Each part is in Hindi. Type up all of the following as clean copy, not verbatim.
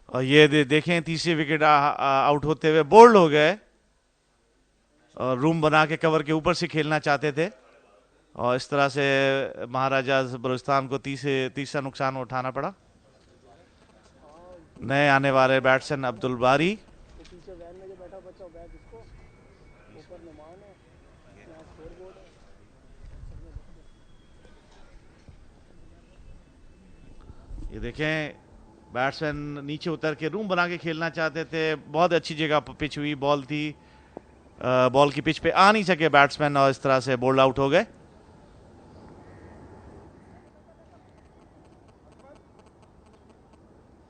और ये देखें तीसरी विकेट आउट होते हुए बोल्ड हो गए, और रूम बना के कवर के ऊपर से खेलना चाहते थे, और इस तरह से महाराजा बलूचिस्तान को तीसरा नुकसान उठाना पड़ा। नए आने वाले बैट्समैन अब्दुल बारी। ये देखें बैट्समैन नीचे उतर के रूम बना के खेलना चाहते थे, बहुत अच्छी जगह पर पिच हुई, बॉल थी, बॉल की पिच पे आ नहीं सके बैट्समैन, और इस तरह से बोल्ड आउट हो गए।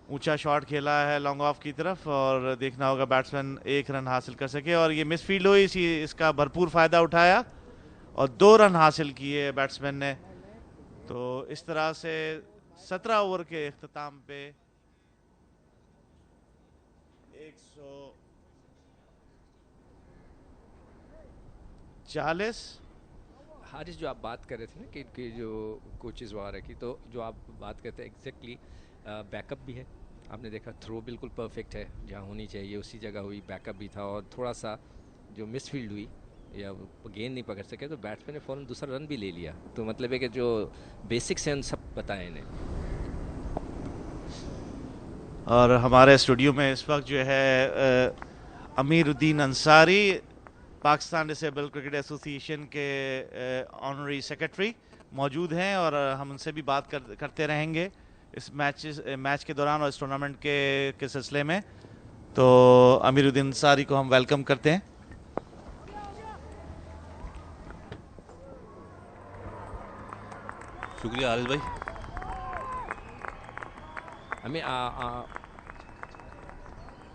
ऊंचा शॉट खेला है लॉन्ग ऑफ की तरफ, और देखना होगा बैट्समैन एक रन हासिल कर सके, और ये मिसफील्ड हुई, इसका भरपूर फायदा उठाया और 2 रन हासिल किए बैट्समैन ने। तो इस तरह से 17 ओवर के इख्तिताम पे 140। हारिस, जो आप बात कर रहे थे ना कि जो कोचेज वगैरह की, तो जो आप बात करते हैं एग्जैक्टली बैकअप भी है। आपने देखा थ्रो बिल्कुल परफेक्ट है, जहाँ होनी चाहिए उसी जगह हुई, बैकअप भी था, और थोड़ा सा जो मिसफील्ड हुई या गेंद नहीं पकड़ सके तो बैट्समैन ने फ़ौरन दूसरा रन भी ले लिया। तो मतलब है कि जो बेसिक्स हैं उन सब बताए इन्हें। और हमारे स्टूडियो में इस वक्त जो है Amiruddin Ansari, Pakistan disable cricket association के ऑनरी सेक्रेटरी मौजूद हैं, और हम उनसे भी बात करते रहेंगे इस मैच के दौरान और इस टूर्नामेंट के सिलसिले में। तो अमीरुद्दीन अंसारी को हम वेलकम करते हैं। शुक्रिया हारिस भाई। हमें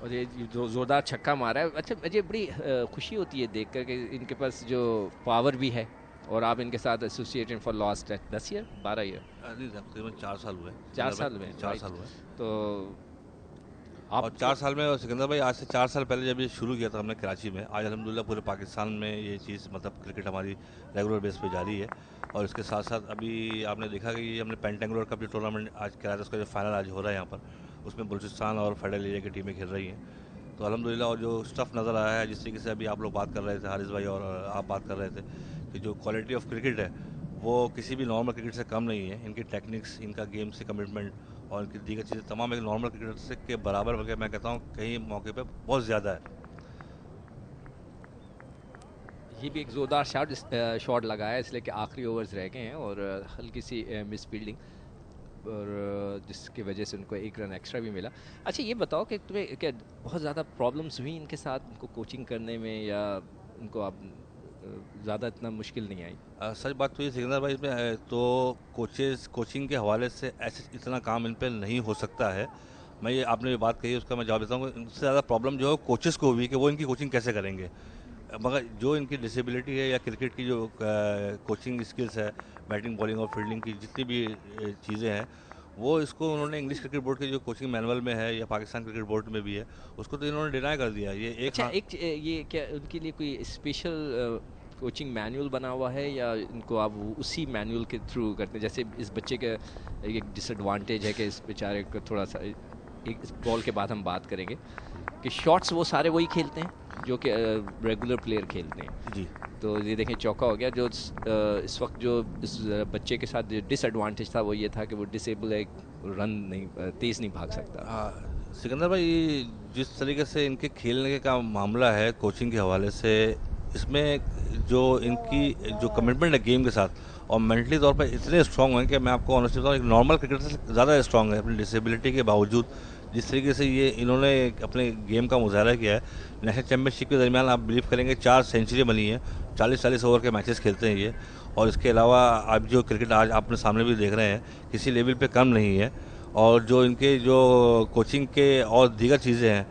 और ये जो जोरदार छक्का मारा है, अच्छा मुझे बड़ी खुशी होती है देखकर कि इनके पास जो पावर भी है, और आप इनके साथ associated for last 10 year 12 year तकरीबन 4 साल हुए। 4 साल में 4 साल हुए। तो आप और 4 साल में, और सिकंदर भाई आज से 4 साल पहले जब ये शुरू किया था हमने कराची में, आज अल्हम्दुलिल्लाह पूरे पाकिस्तान में ये चीज़ मतलब क्रिकेट हमारी रेगुलर बेस पे जारी है। और इसके साथ साथ अभी आपने देखा कि हमने पेंटेंगुलर कप जो टूर्नामेंट आज कराया था, उसका जो फाइनल आज हो रहा है यहाँ पर, उसमें बलूचिस्तान और फेडरल एरिया की टीमें खेल रही हैं। तो अल्हम्दुलिल्लाह, और जो स्टफ़ नज़र आया है, जिस तरीके से अभी आप लोग बात कर रहे थे हारिस भाई और आप बात कर रहे थे कि जो क्वालिटी ऑफ क्रिकेट है वो किसी भी नॉर्मल क्रिकेट से कम नहीं है। इनकी टेक्निक्स, इनका गेम से कमिटमेंट और इनकी दीगर चीज़ें तमाम एक नॉर्मल क्रिकेटर से के बराबर, बल्कि मैं कहता हूँ कहीं मौके पे बहुत ज़्यादा है। ये भी एक जोरदार शॉट लगाया है, इसलिए कि आखिरी ओवर्स रह गए हैं, और हल्की सी मिस फील्डिंग, और जिसकी वजह से उनको 1 रन एक्स्ट्रा भी मिला। अच्छा ये बताओ कि तुम्हें क्या बहुत ज़्यादा प्रॉब्लम्स हुई इनके साथ, इनको कोचिंग करने में, या इनको आप ज़्यादा इतना मुश्किल नहीं आई? सच बात तो ये सिकंदर भाई इसमें है, तो कोचिंग के हवाले से ऐसे इतना काम इन पर नहीं हो सकता है। मैं ये आपने ये बात कही उसका मैं जवाब देता हूँ। इनसे ज़्यादा प्रॉब्लम जो है कोचेस को हुई कि वो इनकी कोचिंग कैसे करेंगे। मगर जो इनकी डिसेबिलिटी है या क्रिकेट की जो कोचिंग स्किल्स है, बैटिंग बॉलिंग और फील्डिंग की जितनी भी चीज़ें हैं, वो इसको उन्होंने इंग्लिश क्रिकेट बोर्ड के जो कोचिंग मैनुअल में है या पाकिस्तान क्रिकेट बोर्ड में भी है, उसको तो इन्होंने डिनाई कर दिया। ये एक अच्छा, एक ये क्या उनके लिए कोई स्पेशल कोचिंग मैनुअल बना हुआ है, या इनको आप उसी मैनुअल के थ्रू करते हैं? जैसे इस बच्चे का एक डिसएडवांटेज है कि इस बेचारे को थोड़ा सा, एक इस बॉल के बाद हम बात करेंगे कि शॉट्स वो सारे वही खेलते हैं जो कि रेगुलर प्लेयर खेलते हैं जी। तो ये देखें चौका हो गया। जो इस वक्त जो इस बच्चे के साथ डिसएडवांटेज था वो ये था कि वो डिसेबल है, रन नहीं, तेज़ नहीं भाग सकता। हाँ सिकंदर भाई, जिस तरीके से इनके खेलने का मामला है कोचिंग के हवाले से, इसमें जो इनकी जो कमिटमेंट है गेम के साथ और मेंटली तौर पर इतने स्ट्रांग हैं कि मैं आपको ऑनेस्टली बताऊँ, एक नॉर्मल क्रिकेटर से ज़्यादा स्ट्रांग है अपनी डिसेबिलिटी के बावजूद। जिस तरीके से ये इन्होंने अपने गेम का मुजाहरा किया है नेशनल चैम्पियनशिप के दरमियान, आप बिलीव करेंगे 4 सेंचुरी बनी है, 40-40 ओवर के मैचेस खेलते हैं ये। और इसके अलावा आप जो क्रिकेट आज अपने सामने भी देख रहे हैं किसी लेवल पे कम नहीं है। और जो इनके जो कोचिंग के और दीगर चीज़ें हैं,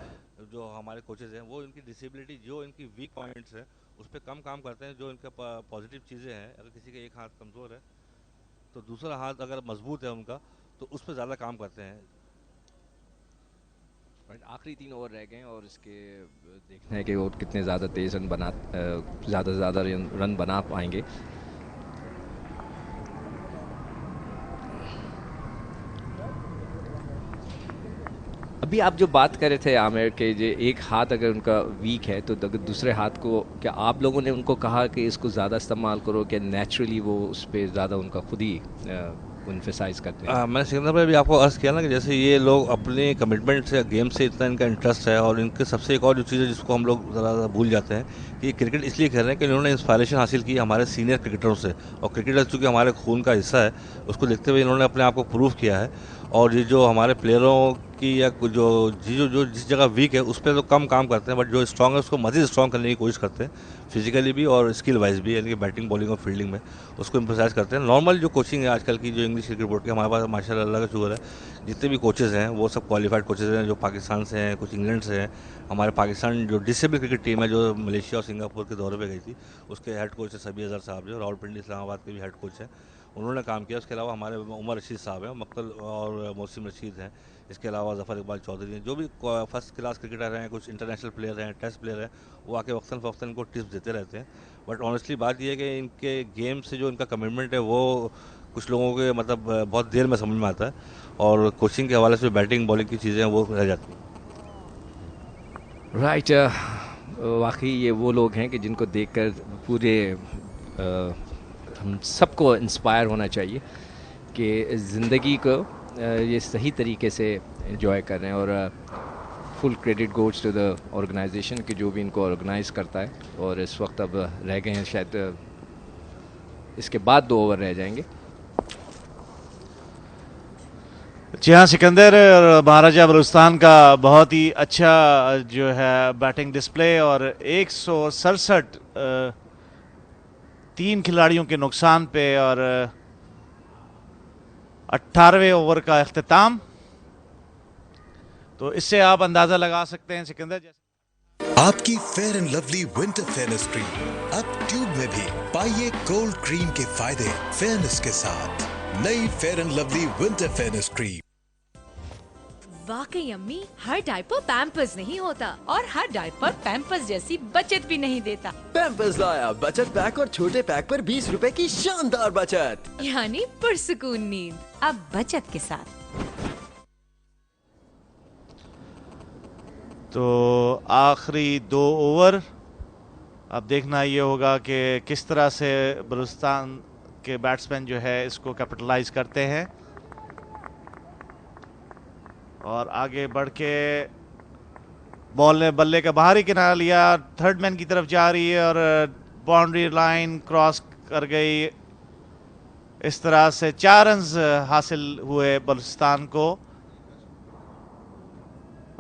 जो हमारे कोचेज़ हैं वो इनकी डिसेबिलिटी, जो इनकी वीक पॉइंट्स है उस पर कम काम करते हैं। जो इनका पॉजिटिव चीज़ें हैं, अगर किसी का एक हाथ कमज़ोर है तो दूसरा हाथ अगर मजबूत है उनका तो उस पर ज़्यादा काम करते हैं। आखिरी 3 ओवर रह गए और इसके देखना है कि वो कितने ज़्यादा तेज़ रन बना, ज़्यादा से ज़्यादा रन बना पाएंगे। अभी आप जो बात कर रहे थे आमिर के, जो एक हाथ अगर उनका वीक है तो अगर दूसरे हाथ को, क्या आप लोगों ने उनको कहा कि इसको ज़्यादा इस्तेमाल करो, क्या नेचुरली वो उस पर ज़्यादा उनका खुद ही इम्फेसाइज करते हैं? मैंने सिकंदर भाई अभी आपको अर्ज किया ना कि जैसे ये लोग अपने कमिटमेंट से, गेम से इतना इनका इंटरेस्ट है, और इनके सबसे एक और जो चीज़ है जिसको हम लोग ज़रा भूल जाते हैं कि ये क्रिकेट इसलिए खेल रहे हैं कि इन्होंने इंस्पायरेशन हासिल की हमारे सीनियर क्रिकेटरों से, और क्रिकेट चूँकि हमारे खून का हिस्सा है, उसको देखते हुए इन्होंने अपने आप को प्रूव किया है। और ये जो हमारे प्लेयरों की या जो जिस जगह वीक है उस पर तो कम काम करते हैं, बट जो स्ट्रांग है उसको मज़ीद स्ट्रांग करने की कोशिश करते हैं, फिजिकली भी और स्किल वाइज भी, यानी कि बैटिंग बॉलिंग और फील्डिंग में उसको इम्फोसाइज करते हैं। नॉर्मल जो कोचिंग है आजकल की, जो इंग्लिश क्रिकेट बोर्ड की हमारे पास माशाल्लाह का शुक्र है, जितने भी कोचेज़ हैं वो सब क्वालिफाइड कोचेज़ हैं, जो पाकिस्तान से हैं, कुछ इंग्लैंड से हैं। हमारे पाकिस्तान जो डिसेबल क्रिकेट टीम है जो मलेशिया और सिंगापुर के दौरे पर गई थी, उसके हेड कोच है सबी अजहर साहब, जो रावलपिंडी इस्लामाबाद के भी हेड कोच हैं, उन्होंने काम किया। उसके अलावा हमारे उमर रशीद साहब हैं, मक्तल और मौसम रशीद हैं, इसके अलावा ज़फ़र इकबाल चौधरी हैं, जो भी फर्स्ट क्लास क्रिकेटर हैं, कुछ इंटरनेशनल प्लेयर हैं, टेस्ट प्लेयर हैं, वो आके वक्तन फ़वक्तन इनको टिप्स देते रहते हैं। बट ऑनेस्टली बात यह है कि इनके गेम से जो इनका कमिटमेंट है वो कुछ लोगों के मतलब बहुत देर में समझ में आता है, और कोचिंग के हवाले से बैटिंग बॉलिंग की चीज़ें वो रह जाती हैं। राइट। वाकई ये वो लोग हैं कि जिनको देखकर पूरे हम सबको इंस्पायर होना चाहिए कि ज़िंदगी को ये सही तरीके से एंजॉय कर रहे हैं। और full credit goes to the organisation कि जो भी इनको ऑर्गेनाइज करता है। और इस वक्त अब रह गए हैं शायद इसके बाद 2 ओवर रह जाएंगे। जी हाँ सिकंदर, महाराजा बलूचिस्तान का बहुत ही अच्छा जो है बैटिंग डिस्प्ले, और 167 3 खिलाड़ियों के नुकसान पे, और 18वें ओवर का इख्तिताम। तो इससे आप अंदाजा लगा सकते हैं सिकंदर, आपकी fair and lovely winter fairness cream अब ट्यूब में भी। पाइए कोल्ड क्रीम के फायदे फेयरनेस के साथ। नई fair and lovely winter fairness cream. वाकई अम्मी, हर डायपर पैम्पर्स नहीं होता, और हर डायपर पैम्पर्स जैसी बचत भी नहीं देता। पैम्पर्स लाया बचत पैक, और छोटे पैक पर 20 रुपए की शानदार बचत, यानी पुरसुकून नींद अब बचत के साथ। तो आखिरी 2 ओवर अब देखना ये होगा कि किस तरह से बलूचिस्तान के बैट्समैन जो है इसको कैपिटलाइज करते हैं, और आगे बढ़ के बॉल ने बल्ले का बाहरी किनारा लिया, थर्ड मैन की तरफ जा रही है, और बाउंड्री लाइन क्रॉस कर गई। इस तरह से 4 रन्स हासिल हुए बलूचिस्तान को।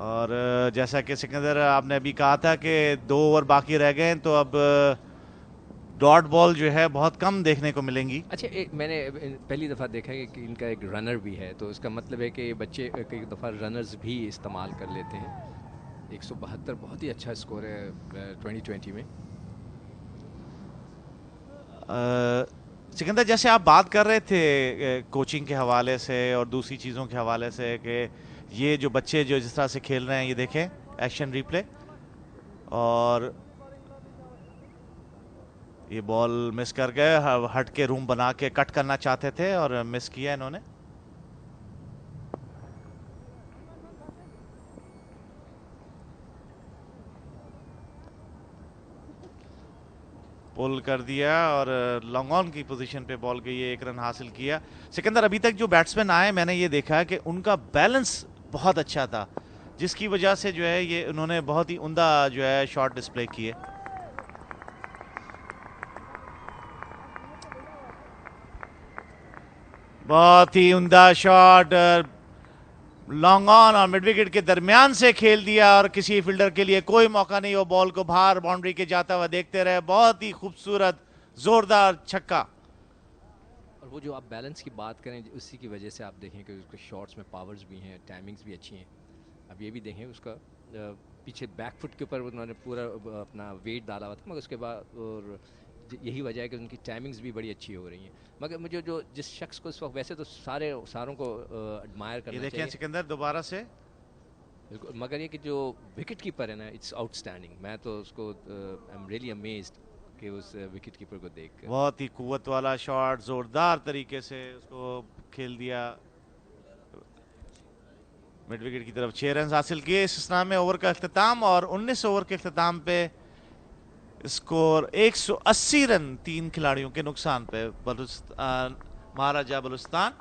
और जैसा कि सिकंदर आपने अभी कहा था कि 2 ओवर बाकी रह गए, तो अब डॉट बॉल जो है बहुत कम देखने को मिलेंगी। अच्छा, मैंने पहली दफ़ा देखा है कि इनका एक रनर भी है, तो इसका मतलब है कि ये बच्चे कई दफ़ा रनर्स भी इस्तेमाल कर लेते हैं। 172 बहुत ही अच्छा स्कोर है 2020 में। सिकंदर, जैसे आप बात कर रहे थे कोचिंग के हवाले से और दूसरी चीज़ों के हवाले से कि ये जो बच्चे जो जिस तरह से खेल रहे हैं, ये देखें एक्शन रिप्ले, और ये बॉल मिस कर गए, हट के रूम बना के कट करना चाहते थे और मिस किया इन्होंने। पुल कर दिया और लॉन्ग ऑन की पोजीशन पे बॉल गई है, 1 रन हासिल किया। सिकंदर, अभी तक जो बैट्समैन आए मैंने ये देखा है कि उनका बैलेंस बहुत अच्छा था, जिसकी वजह से जो है ये उन्होंने बहुत ही उम्दा जो है शॉट डिस्प्ले किए। बहुत ही उम्दा शॉट, लॉन्ग ऑन और मिड विकेट के दरमियान से खेल दिया, और किसी फील्डर के लिए कोई मौका नहीं, वो बॉल को बाहर बाउंड्री के जाता हुआ देखते रहे। बहुत ही खूबसूरत जोरदार छक्का। और वो जो आप बैलेंस की बात करें, उसी की वजह से आप देखें कि उसके शॉट्स में पावर्स भी हैं, टाइमिंग्स भी अच्छी हैं। अब ये भी देखें उसका पीछे बैक फुट के ऊपर उन्होंने पूरा अपना वेट डाला हुआ था, मगर उसके बाद और यही वजह है कि उनकी टाइमिंग्स भी बड़ी अच्छी हो रही हैं। मगर मुझे जो जिस शख्स को इस वक्त, वैसे तो सारों को एडमायर करना चाहिए। देखें सिकंदर दोबारा से, मगर ये कि जो विकेट कीपर है ना, इट्स आउटस्टैंडिंग। मैं तो उसको आई एम रियली अमेज्ड कि उस विकेट कीपर को देख बहुत ही कुव्वत वाला शॉट, जोरदार तरीके से उसको खेल दिया। मिड विकेट की तरफ 6 रन हासिल किए। इस स्नाम में ओवर का अख्ताम, और 19 ओवर के अख्ताम पे स्कोर 180 रन 3 खिलाड़ियों के नुकसान पे। बलूचिस्तान, महाराजा बलूचिस्तान